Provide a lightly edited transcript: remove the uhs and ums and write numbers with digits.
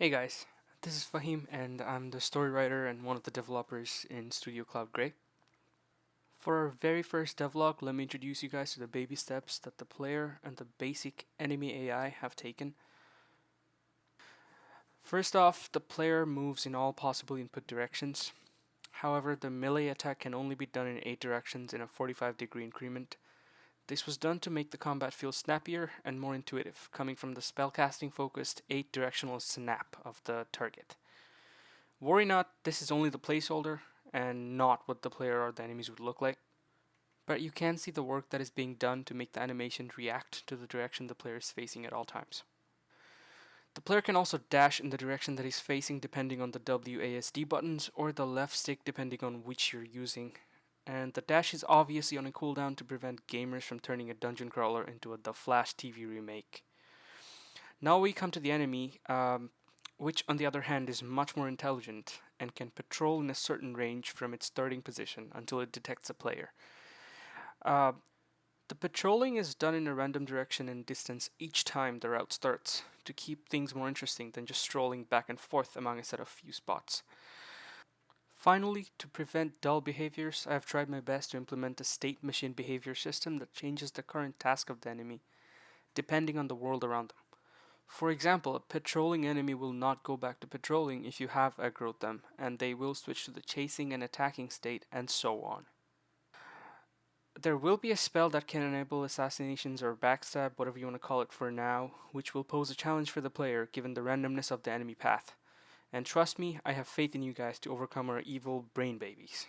Hey guys, this is Fahim and I'm the story writer and one of the developers in Studio Cloud Grey. For our very first devlog, let me introduce you guys to the baby steps that the player and the basic enemy AI have taken. First off, the player moves in all possible input directions. However, the melee attack can only be done in 8 directions in a 45-degree increment. This was done to make the combat feel snappier and more intuitive, coming from the spellcasting focused 8-directional snap of the target. Worry not, this is only the placeholder and not what the player or the enemies would look like. But you can see the work that is being done to make the animation react to the direction the player is facing at all times. The player can also dash in the direction that he's facing depending on the WASD buttons or the left stick depending on which you're using. And the dash is obviously on a cooldown to prevent gamers from turning a dungeon crawler into a The Flash TV remake. Now we come to the enemy, which on the other hand is much more intelligent and can patrol in a certain range from its starting position until it detects a player. Uh, the patrolling is done in a random direction and distance each time the route starts, to keep things more interesting than just strolling back and forth among a set of few spots. Finally, to prevent dull behaviors, I have tried my best to implement a state machine behavior system that changes the current task of the enemy, depending on the world around them. For example, a patrolling enemy will not go back to patrolling if you have aggroed them, and they will switch to the chasing and attacking state, and so on. There will be a spell that can enable assassinations or backstab, whatever you want to call it for now, which will pose a challenge for the player given the randomness of the enemy path. And trust me, I have faith in you guys to overcome our evil brain babies.